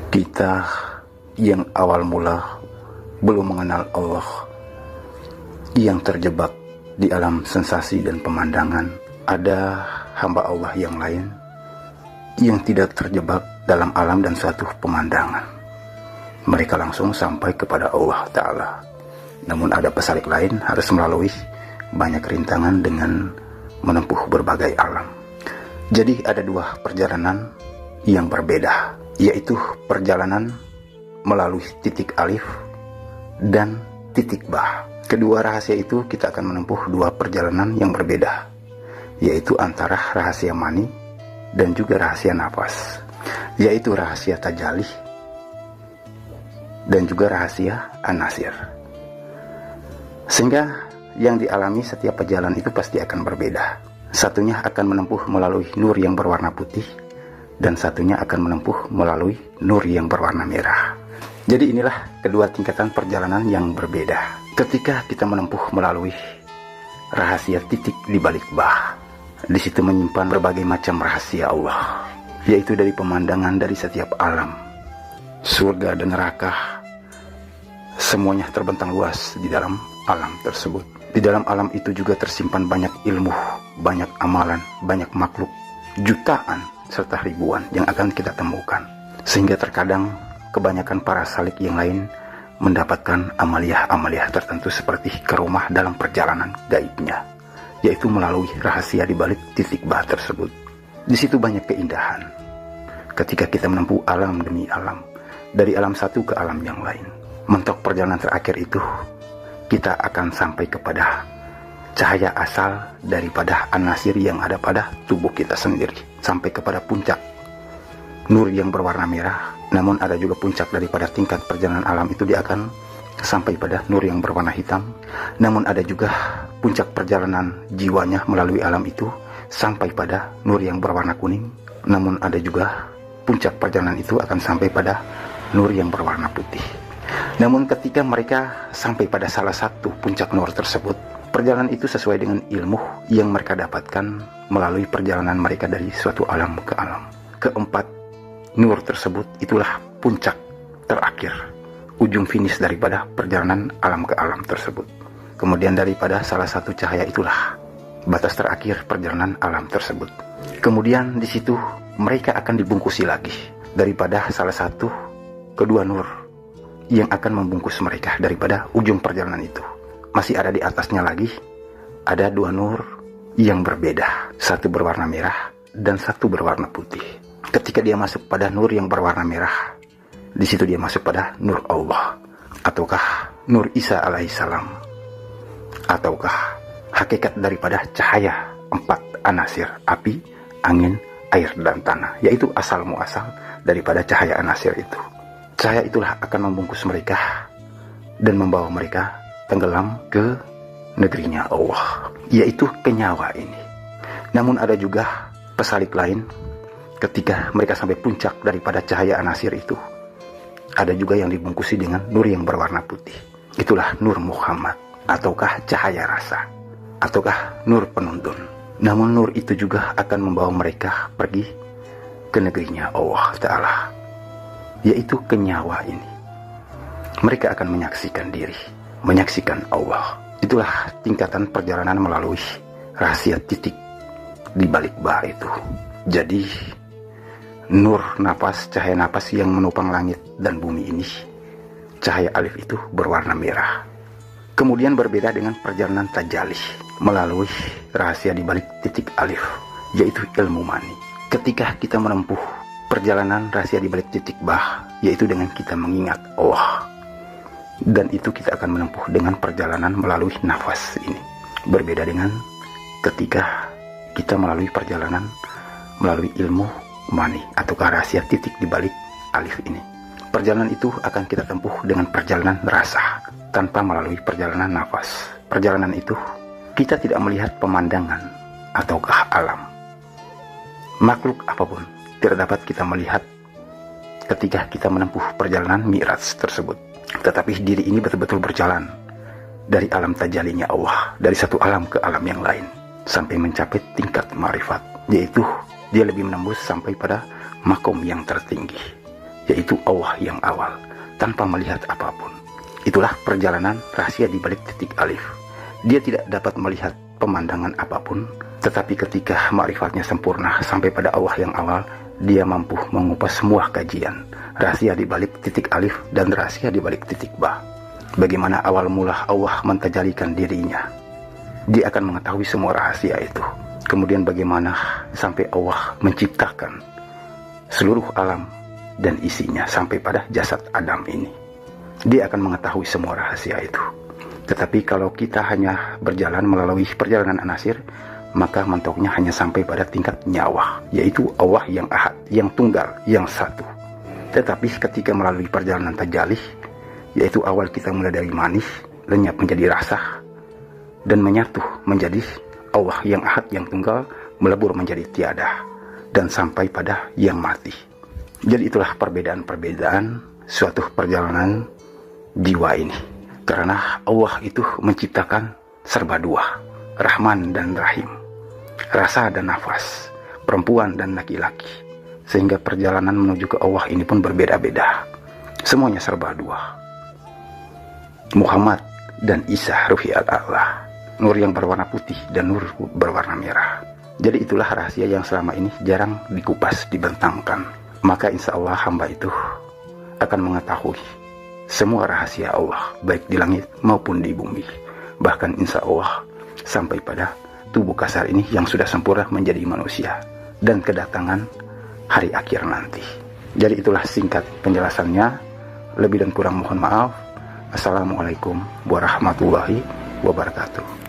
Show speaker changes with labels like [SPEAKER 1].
[SPEAKER 1] Kita yang awal mula belum mengenal Allah, yang terjebak di alam sensasi dan pemandangan, ada hamba Allah yang lain yang tidak terjebak dalam alam dan suatu pemandangan. Mereka langsung sampai kepada Allah Ta'ala. Namun ada pesalik lain harus melalui banyak rintangan dengan menempuh berbagai alam. Jadi ada dua perjalanan yang berbeda, yaitu perjalanan melalui titik alif dan titik ba. Kedua rahasia itu kita akan menempuh dua perjalanan yang berbeda, yaitu antara rahasia mani dan juga rahasia nafas, yaitu rahasia tajalli dan juga rahasia an-nasir. Sehingga yang dialami setiap perjalanan itu pasti akan berbeda. Satunya akan menempuh melalui nur yang berwarna putih, dan satunya akan menempuh melalui nur yang berwarna merah. Jadi inilah kedua tingkatan perjalanan yang berbeda. Ketika kita menempuh melalui rahasia titik di balik bah, di situ menyimpan berbagai macam rahasia Allah, yaitu dari pemandangan dari setiap alam, surga dan neraka, semuanya terbentang luas di dalam alam tersebut. Di dalam alam itu juga tersimpan banyak ilmu, banyak amalan, banyak makhluk, jutaan serta ribuan yang akan kita temukan. Sehingga terkadang kebanyakan para salik yang lain mendapatkan amaliyah-amaliyah tertentu seperti kerumah dalam perjalanan gaibnya, yaitu melalui rahasia di balik titik bah tersebut. Di situ banyak keindahan ketika kita menempuh alam demi alam, dari alam satu ke alam yang lain. Mentok perjalanan terakhir itu kita akan sampai kepada cahaya asal daripada an-nasir yang ada pada tubuh kita sendiri, sampai kepada puncak nur yang berwarna merah. Namun ada juga puncak daripada tingkat perjalanan alam itu, dia akan sampai pada nur yang berwarna hitam. Namun ada juga puncak perjalanan jiwanya melalui alam itu sampai pada nur yang berwarna kuning. Namun ada juga puncak perjalanan itu akan sampai pada nur yang berwarna putih. Namun ketika mereka sampai pada salah satu puncak nur tersebut, perjalanan itu sesuai dengan ilmu yang mereka dapatkan melalui perjalanan mereka dari suatu alam ke alam. Keempat nur tersebut itulah puncak terakhir, ujung finish daripada perjalanan alam ke alam tersebut. Kemudian daripada salah satu cahaya itulah batas terakhir perjalanan alam tersebut. Kemudian di situ mereka akan dibungkusi lagi daripada salah satu kedua nur yang akan membungkus mereka daripada ujung perjalanan itu. Masih ada di atasnya lagi, ada dua nur yang berbeda, satu berwarna merah dan satu berwarna putih. Ketika dia masuk pada nur yang berwarna merah, di situ dia masuk pada nur Allah, ataukah nur Isa alaihissalam, ataukah hakikat daripada cahaya empat an-nasir, api, angin, air, dan tanah, yaitu asal muasal daripada cahaya an-nasir itu. Cahaya itulah akan membungkus mereka dan membawa mereka tenggelam ke negerinya Allah, yaitu ke nyawa ini. Namun ada juga pesalik lain, ketika mereka sampai puncak daripada cahaya an-nasir itu, ada juga yang dibungkusi dengan nur yang berwarna putih. Itulah nur Muhammad, ataukah cahaya rasa, ataukah nur penuntun. Namun nur itu juga akan membawa mereka pergi ke negerinya Allah Ta'ala, yaitu ke nyawa ini. Mereka akan menyaksikan diri, menyaksikan Allah. Itulah tingkatan perjalanan melalui rahasia titik di balik bah itu. Jadi nur nafas, cahaya nafas yang menopang langit dan bumi ini, cahaya alif itu berwarna merah. Kemudian berbeda dengan perjalanan tajalli melalui rahasia di balik titik alif, yaitu ilmu mani. Ketika kita menempuh perjalanan rahasia di balik titik bah, yaitu dengan kita mengingat Allah, dan itu kita akan menempuh dengan perjalanan melalui nafas ini. Berbeda dengan ketika kita melalui perjalanan melalui ilmu mani, atau rahasia titik di balik alif ini. Perjalanan itu akan kita tempuh dengan perjalanan rasa, tanpa melalui perjalanan nafas. Perjalanan itu kita tidak melihat pemandangan ataukah alam, makhluk apapun tidak dapat kita melihat ketika kita menempuh perjalanan Mi'raj tersebut. Tetapi diri ini betul-betul berjalan dari alam tajalinya Allah, dari satu alam ke alam yang lain, sampai mencapai tingkat ma'rifat, yaitu dia lebih menembus sampai pada makom yang tertinggi, yaitu Allah yang awal, tanpa melihat apapun. Itulah perjalanan rahasia di balik titik alif. Dia tidak dapat melihat pemandangan apapun, tetapi ketika ma'rifatnya sempurna sampai pada Allah yang awal, dia mampu mengupas semua kajian, rahasia di balik titik alif dan rahasia di balik titik ba. Bagaimana awal mula Allah mentajalikan dirinya. Dia akan mengetahui semua rahasia itu. Kemudian bagaimana sampai Allah menciptakan seluruh alam dan isinya sampai pada jasad Adam ini. Dia akan mengetahui semua rahasia itu. Tetapi kalau kita hanya berjalan melalui perjalanan anasir, maka mentoknya hanya sampai pada tingkat nyawa, yaitu Allah yang ahad, yang tunggal, yang satu. Tetapi ketika melalui perjalanan tajalih, yaitu awal kita mulai dari manis, lenyap menjadi rasa, dan menyatu menjadi Allah yang ahad, yang tunggal, melebur menjadi tiada, dan sampai pada yang mati. Jadi itulah perbedaan-perbedaan suatu perjalanan jiwa ini. Karena Allah itu menciptakan serba dua, Rahman dan Rahim, rasa dan nafas, perempuan dan laki-laki. Sehingga perjalanan menuju ke Allah ini pun berbeda-beda. Semuanya serba dua. Muhammad dan Isa Ruhi al-Allah, nur yang berwarna putih dan nur berwarna merah. Jadi itulah rahasia yang selama ini jarang dikupas, dibentangkan. Maka insya Allah hamba itu akan mengetahui semua rahasia Allah, baik di langit maupun di bumi. Bahkan insya Allah sampai pada tubuh kasar ini yang sudah sempurna menjadi manusia, dan kedatangan hari akhir nanti. Jadi itulah singkat penjelasannya. Lebih dan kurang mohon maaf. Assalamualaikum warahmatullahi wabarakatuh.